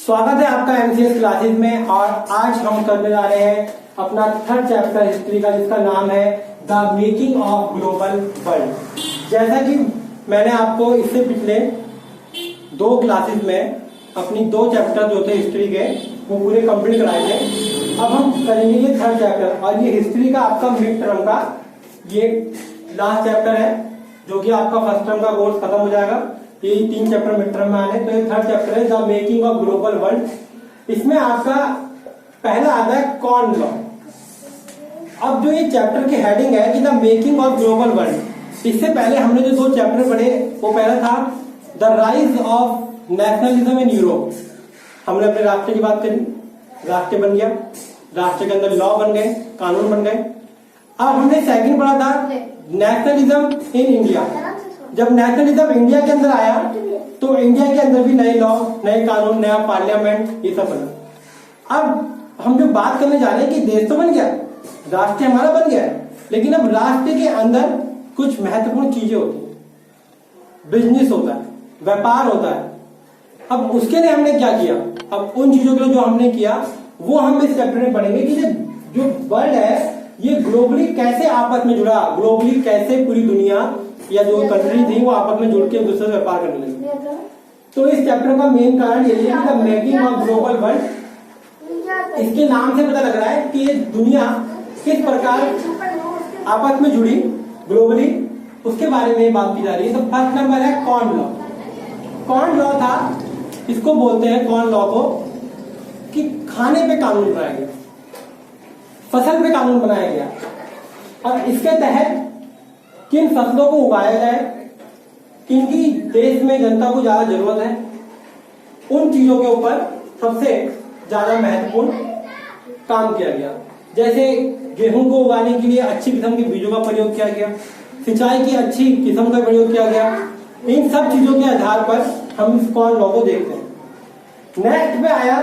स्वागत है आपका एमसीएस क्लासेस में। और आज हम करने जा रहे हैं अपना थर्ड चैप्टर हिस्ट्री का, जिसका नाम है the making of global world. जैसा कि मैंने आपको इससे पिछले दो क्लासेस में अपनी दो चैप्टर जो थे हिस्ट्री के वो पूरे कंप्लीट कराए थे। अब हम करेंगे ये थर्ड चैप्टर, और ये हिस्ट्री का आपका मिड टर्म का ये लास्ट चैप्टर है, जो कि आपका फर्स्ट टर्म का कोर्स खत्म हो जाएगा। ये 3 चैप्टर मिड टर्म में आने, तो ये थर्ड चैप्टर है the making of global world. इसमें आपका पहला आता है कॉर्न लॉ। अब जो ये चैप्टर की हेडिंग है कि the making of global world, इससे पहले हमने जो 2 चैप्टर पढ़े वो पहला था the rise of nationalism in Europe. हमने अपने राष्ट्र की बात करी, राष्ट्र बन गया, राष्ट्र के अंदर लॉ बन गए, कानून बन गए। अब हमने सेकंड पढ़ा था नेशनलिज्म इन इंडिया। जब नेशनलिज्म इंडिया के अंदर आया तो इंडिया के अंदर भी नए लॉ, नए कानून, नया पार्लियामेंट, ये सब बना। अब हम जो बात करने जा रहे हैं कि देश तो बन गया, राष्ट्र हमारा बन गया, लेकिन अब राष्ट्र के अंदर कुछ महत्वपूर्ण चीजें होती हैं, बिजनेस होता है, व्यापार होता है। अब उसके लिए हमने क्या किया, अब उन चीजों के लिए जो हमने किया वो हम इस चैप्टर में पढ़ेंगे कि जो वर्ल्ड है ये ग्लोबली कैसे आपस में जुड़ा, ग्लोबली कैसे पूरी दुनिया या जो कंट्री थी वो आपस में जुड़ के एक दूसरे से व्यापार करने लगी। तो इस चैप्टर का मेन कारण यही है कि the making of global world. इसके नाम से पता लग रहा है कि ये दुनिया किस प्रकार आपस में जुड़ी ग्लोबली, उसके बारे में बात की जा रही है। तो फर्स्ट नंबर है कॉर्न लॉ। कॉर्न लॉ था, इसको बोलते हैं कॉर्न लॉ को, कि खाने पे कानून बनाया गया, फसल पे कानून बनाया गया, और इसके तहत किन फसलों को उगाया जाए, किनकी देश में जनता को ज्यादा जरूरत है, उन चीजों के ऊपर सबसे ज्यादा महत्वपूर्ण काम किया गया। जैसे गेहूं को उगाने के लिए अच्छी किस्म के बीजों का प्रयोग किया गया, सिंचाई की अच्छी किस्म का प्रयोग किया गया। इन सब चीजों के आधार पर हम इस कॉर्न लॉ को देखते हैं। नेक्स्ट में आया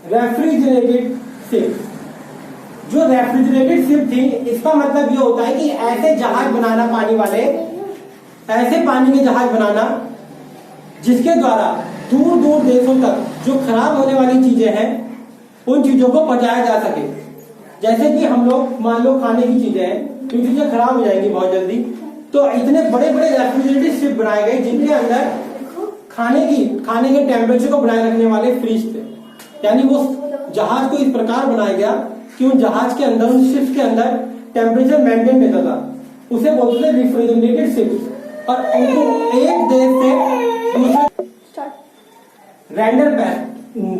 रेफ्रिजरेटेड शिप। जो रेफ्रिजरेटेड शिप थी, इसका मतलब ये होता है कि ऐसे जहाज बनाना, पानी वाले, ऐसे पानी के जहाज बनाना जिसके द्वारा दूर दूर देशों तक जो खराब होने वाली चीजें हैं उन चीजों को पहुंचाया जा सके। जैसे कि हम लोग मान लो खाने की चीजें हैं, तो चीजें खराब हो जाएंगी बहुत जल्दी, तो इतने बड़े बड़े रेफ्रिजरेटेड शिप बनाए गए जिनके अंदर खाने के टेम्परेचर को बनाए रखने वाले फ्रिज थे। यानी वो जहाज को इस प्रकार बनाया गया कि उन जहाज के अंदर, उन शिप्स के अंदर टेम्परेचर मेंटेन रहता था। उसे बोलते थे रेफ्रिजरेटेड शिप्स। और उनको एक देश से दूसरे रैंडम पैर,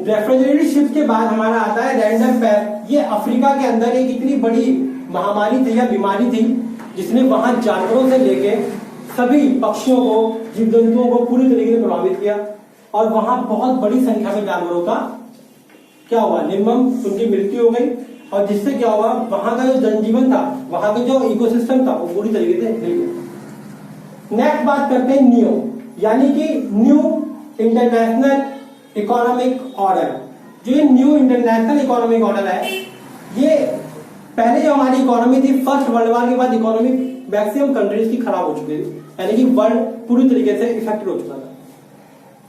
रेफ्रिजरेटेड शिप के बाद हमारा आता है रैंडम पैर। ये अफ्रीका के अंदर एक इतनी बड़ी महामारी थी या बीमारी थी जिसने वहां जानवरों से लेके सभी पक्षियों को, जीव जंतुओं को पूरी तरीके से प्रभावित किया, और वहां बहुत बड़ी संख्या में जानवरों का क्या हुआ, निर्मम, उनकी मृत्यु हो गई। और जिससे क्या हुआ, वहां का जो जनजीवन था, वहां का जो इकोसिस्टम था वो पूरी तरीके से हिल गया। नेक्स्ट बात करते हैं न्यू, यानी कि न्यू इंटरनेशनल इकोनॉमिक ऑर्डर। जो ये न्यू इंटरनेशनल इकोनॉमिक ऑर्डर है, ये पहले जो हमारी इकोनॉमी थी, फर्स्ट वर्ल्ड वॉर के बाद इकोनॉमी मैक्सिमम कंट्रीज की खराब हो चुकी थी, यानी कि वर्ल्ड पूरी तरीके से इफेक्टेड हो चुका था।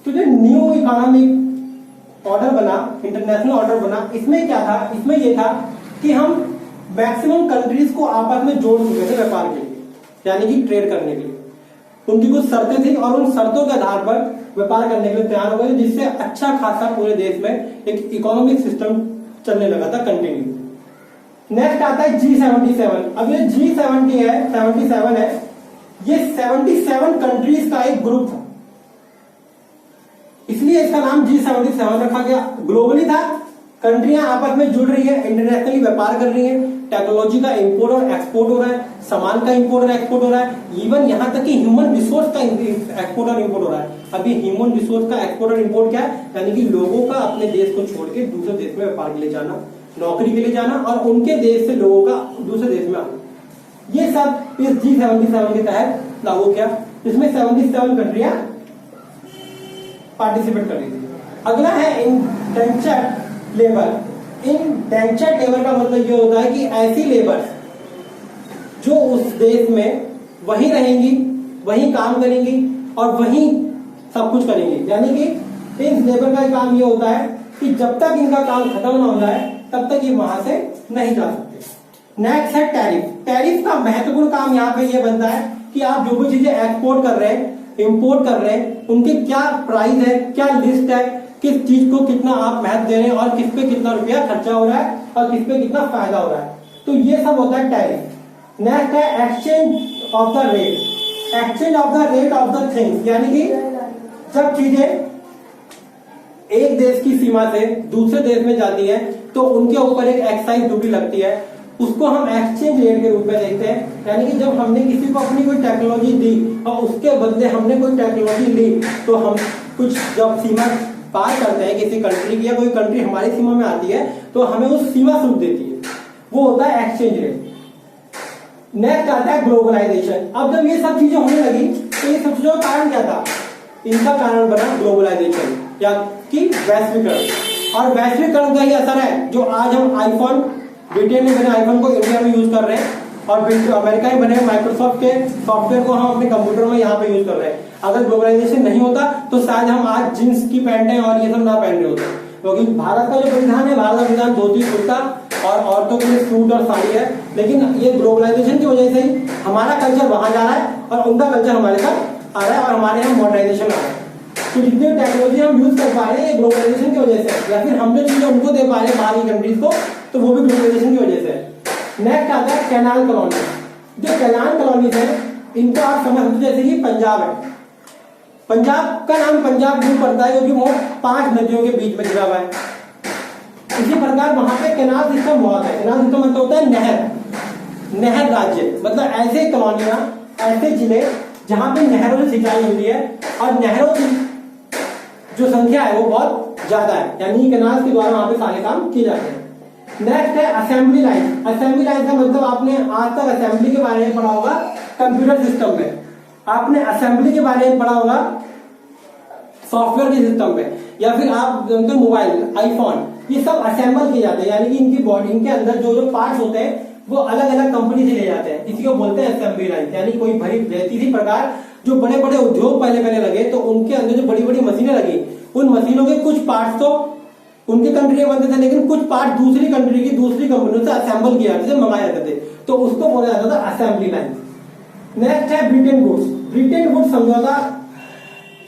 तो जो न्यू इकोनॉमिक ऑर्डर बना, इंटरनेशनल ऑर्डर बना, इसमें क्या था, इसमें यह था कि हम मैक्सिमम कंट्रीज को आपस में जोड़ चुके थे व्यापार के लिए, यानी कि ट्रेड करने के लिए। उनकी कुछ शर्तें थी और उन शर्तों के आधार पर व्यापार करने के लिए तैयार हो गए, जिससे अच्छा खासा पूरे देश में एक इकोनॉमिक सिस्टम चलने लगा था कंटिन्यू। नेक्स्ट आता है G77। अब ये G70 है, 77 है, ये 77 कंट्रीज का एक ग्रुप था, इसलिए इसका नाम G77 रखा गया। ग्लोबली था, कंट्रियां आपस में जुड़ रही है, इंटरनेशनली व्यापार कर रही है, टेक्नोलॉजी का इंपोर्ट और एक्सपोर्ट हो रहा है, सामान का इंपोर्ट और एक्सपोर्ट हो रहा है, इवन यहां तक कि ह्यूमन रिसोर्स का एक्सपोर्ट और इंपोर्ट हो रहा है। अभी ह्यूमन रिसोर्स का एक्सपोर्ट और इंपोर्ट क्या है, यानी कि लोगों का अपने देश को छोड़ के दूसरे देश में व्यापार के लिए जाना, नौकरी के लिए जाना, और उनके देश से लोगों का दूसरे देश में आना, ये सब इस G77 के तहत लागू किया, जिसमें 77 कंट्रियां पार्टिसिपेट कर रही थी। अगला है इंडेंचर्ड लेबर। इंडेंचर्ड लेबर का मतलब ये होता है कि ऐसी लेबर जो उस देश में वहीं रहेंगी, वहीं काम करेंगी और वहीं सब कुछ करेंगी, यानी कि इन लेबर का काम ये होता है कि जब तक इनका काम खत्म ना हो जाए तब तक ये वहां से नहीं जा सकते। नेक्स्ट है टैरिफ। टैरिफ का महत्वपूर्ण काम यहाँ पे ये बनता है कि आप जो भी चीजें एक्सपोर्ट कर रहे हैं, इंपोर्ट कर रहे हैं, उनके क्या प्राइस है, क्या लिस्ट है, किस चीज को कितना आप महत्व दे रहे हैं और किस पे कितना रुपया खर्चा हो रहा है और किस पे कितना फायदा हो रहा है, तो ये सब होता है टैरिफ। नेक्स्ट है exchange of the rate. Exchange of the rate of the things, यानी कि जब चीजें एक देश की सीमा से दूसरे देश में जाती है तो उनके ऊपर एक एक्साइज ड्यूटी लगती है, उसको हम एक्सचेंज रेट के रूप में देखते हैं। यानी कि जब हमने किसी को अपनी कोई टेक्नोलॉजी दी और उसके बदले हमने कोई टेक्नोलॉजी ली तो हम कुछ जब सीमा पार करते हैं किसी कंट्री की या कोई कंट्री हमारी सीमा में आती है तो हमें उस सीमा शुल्क देती है, वो होता है एक्सचेंज रेट। नेक्स्ट आता है ग्लोबलाइजेशन। अब जब ये सब चीजें होने लगी तो ये सब चीजों का कारण क्या था? इनका कारण बना ग्लोबलाइजेशन या कि वैश्वीकरण। और वैश्वीकरण का ही असर है जो आज हम आईफोन, ब्रिटेन में बने आईफोन को इंडिया में यूज कर रहे हैं और अमेरिका में बने माइक्रोसॉफ्ट के सॉफ्टवेयर को हम अपने कंप्यूटर में यहाँ पे यूज कर रहे हैं। अगर ग्लोबलाइजेशन नहीं होता तो शायद हम आज जींस की पैंटें और ये सब ना पहन रहे होते, क्योंकि भारत का जो परिधान है, भारत का परिधान धोती कुर्ता और औरतों के लिए सूट और साड़ी है। लेकिन ये ग्लोबलाइजेशन की वजह से ही हमारा कल्चर वहां जा रहा है और उनका कल्चर हमारे साथ आ रहा है और हमारे यहाँ मॉडर्नाइजेशन आ रहा है। तो जितनी टेक्नोलॉजी हम यूज कर पा रहे हैं ये ग्लोबलाइजेशन की वजह से, या फिर हम जो चीजें उनको दे पा रहे हैं बाहरी कंट्रीज को, तो वो भी ग्लोबलाइजेशन की वजह से है। नेक्स्ट आता है कैनाल कॉलोनी। जो कैनाल कॉलोनीज है इनको आप समझ सकते जैसे कि पंजाब है। पंजाब का नाम पंजाब क्यों पड़ता है? क्योंकि वो 5 नदियों के बीच में गिरा हुआ है। इसी प्रकार वहां पे कैनाल सिस्टम बहुत है। कैनाल सिस्टम मतलब होता है नहर, नहर राज्य, मतलब ऐसे कॉलोनियां, ऐसे जिले जहां पे नहरों से सिंचाई होती है और नहरों की जो संख्या है वो बहुत ज्यादा है, यानी कैनाल के द्वारा वहां पे सारे काम किए जाते हैं। नेक्स्ट है असेंबली लाइन। असेंबली लाइन का मतलब आपने आज तक असेंबली के बारे में पढ़ा होगा कंप्यूटर सिस्टम में, आपने असेंबली के बारे में पढ़ा होगा सॉफ्टवेयर के सिस्टम में, या फिर आप जानते हो मोबाइल, आईफोन, ये सब असेंबल किए जाते हैं। यानी कि इनकी बॉडी, इनके अंदर जो जो पार्ट्स होते हैं वो अलग अलग कंपनी से ले जाते हैं, इसी को बोलते हैं असेंबली लाइन। यानी कोई भरी इसी प्रकार जो बड़े बड़े उद्योग पहले लगे तो उनके अंदर जो बड़ी बड़ी मशीनें लगी, उन मशीनों के कुछ पार्ट्स तो उनके कंट्री में बनते थे, लेकिन कुछ पार्ट दूसरी कंट्री की दूसरी कंपनियों से असेंबल किए जाते थे, मंगाए जाते थे, तो उसको बोला जाता था असेंबली लाइन। नेक्स्ट है ब्रिटेन वुड्स। ब्रिटेन वुड्स समझौता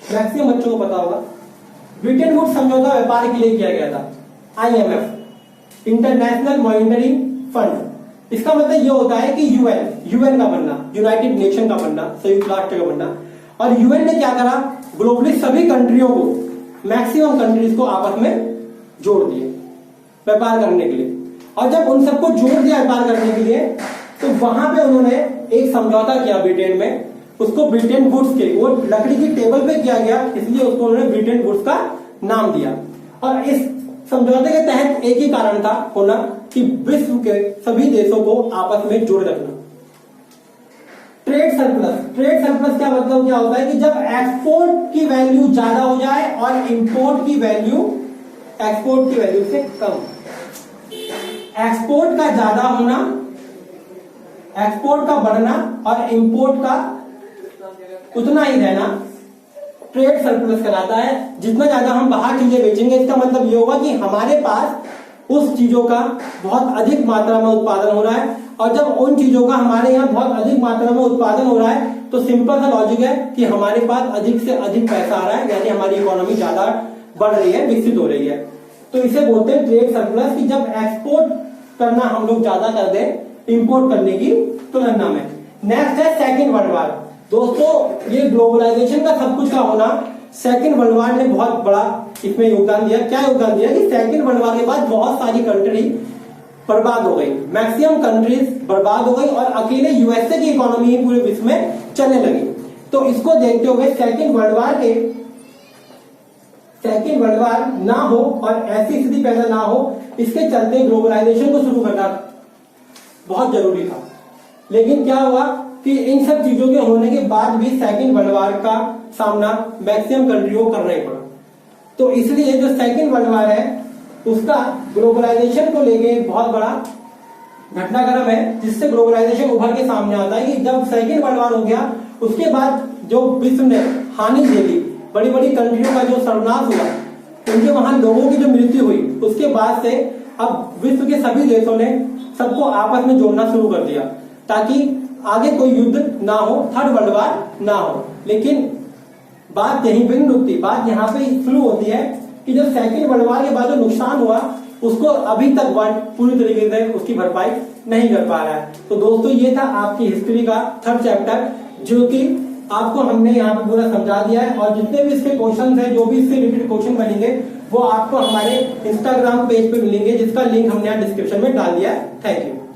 मैक्सिमम बच्चों को पता होगा। ब्रिटेन वुड्स समझौता व्यापार के लिए किया गया था, IMF, इंटरनेशनल मॉनिटरी फंड। इसका मतलब ये होता है कि यूएन का बनना, यूनाइटेड नेशन का बनना, संयुक्त राष्ट्र का बनना। और यूएन ने क्या करा, ग्लोबली सभी कंट्रियों को, मैक्सिमम कंट्रीज को आपस में जोड़ दिए व्यापार करने के लिए। और जब उन सबको जोड़ दिया व्यापार करने के लिए तो वहां पे उन्होंने एक समझौता किया ब्रिटेन में, उसको ब्रिटेन वुड्स के, वो लकड़ी की टेबल पे किया गया, इसलिए उसको उन्होंने ब्रिटेन वुड्स का नाम दिया। और इस समझौते के तहत एक ही कारण था होना कि विश्व के सभी देशों को आपस में जोड़ रखना। Trade surplus. ट्रेड सरप्लस क्या मतलब क्या होता है कि जब एक्सपोर्ट की वैल्यू ज्यादा हो जाए और इंपोर्ट की वैल्यू एक्सपोर्ट की वैल्यू से कम। एक्सपोर्ट का ज्यादा होना, एक्सपोर्ट का बढ़ना और इंपोर्ट का उतना ही रहना ट्रेड सरप्लस कहलाता है। जितना ज्यादा हम बाहर चीजें बेचेंगे इसका मतलब ये होगा कि हमारे पास उस चीजों का बहुत अधिक मात्रा में उत्पादन हो रहा है, और जब उन चीजों का हमारे यहाँ बहुत अधिक मात्रा में उत्पादन हो रहा है तो सिंपल सा लॉजिक है कि हमारे पास अधिक से अधिक पैसा आ रहा है, यानी हमारी इकोनॉमी ज्यादा बढ़ रही है, विकसित हो रही है। तो इसे बोलते हैं ट्रेड सरप्लस, कि जब एक्सपोर्ट करना हम लोग ज्यादा कर दें इंपोर्ट करने की तुलना में। नेक्स्ट है सेकेंड वर्ल्ड वॉर। दोस्तों ये ग्लोबलाइजेशन का सब कुछ का होना, सेकेंड वर्ल्ड वॉर ने बहुत बड़ा इसमें योगदान दिया। क्या योगदान दिया कि सेकेंड वर्ल्ड वॉर के बाद बहुत सारी कंट्री बर्बाद हो गई, मैक्सिमम कंट्रीज बर्बाद हो गई और अकेले यूएसए की इकोनॉमी ही पूरे विश्व में चलने लगी। तो इसको देखते हुए सेकेंड वर्ल्ड वॉर ना हो और ऐसी स्थिति पैदा ना हो, इसके चलते ग्लोबलाइजेशन को शुरू करना बहुत जरूरी था। लेकिन क्या हुआ कि इन सब चीजों के होने के बाद भी सेकेंड वर्ल्ड वॉर का सामना मैक्सिमम कंट्रियों को करना ही पड़ा। तो इसलिए जो सेकेंड वर्ल्ड वॉर है उसका ग्लोबलाइजेशन को लेके एक बहुत बड़ा घटनाक्रम है, जिससे ग्लोबलाइजेशन उभर के सामने आता है कि जब सेकेंड वर्ल्ड वॉर हो गया उसके बाद जो विश्व ने हानि झेली बड़ी बड़ी कंट्रियों का जो सर्वनाश हुआ, उनके वहां लोगों की जो मृत्यु हुई, उसके बाद से अब विश्व के सभी देशों ने सबको आपस में जोड़ना शुरू कर दिया ताकि आगे कोई युद्ध ना हो, थर्ड वर्ल्ड वार ना हो। लेकिन बात यहीं पे नहीं रुकती, बात यहाँ पे शुरू होती है कि जब सेकेंड वर्ल्ड वार के बाद जो नुकसान हुआ उसको अभी तक वर्ल्ड पूरी तरीके से उसकी भरपाई नहीं कर पा रहा है। तो दोस्तों ये था आपकी हिस्ट्री का थर्ड चैप्टर, जो कि आपको हमने यहाँ पे पूरा समझा दिया है। और जितने भी इसके क्वेश्चन हैं, जो भी इससे रिलेटेड क्वेश्चन बनेंगे, वो आपको हमारे इंस्टाग्राम पेज पे मिलेंगे, जिसका लिंक हमने यहाँ डिस्क्रिप्शन में डाल दिया है। Thank you.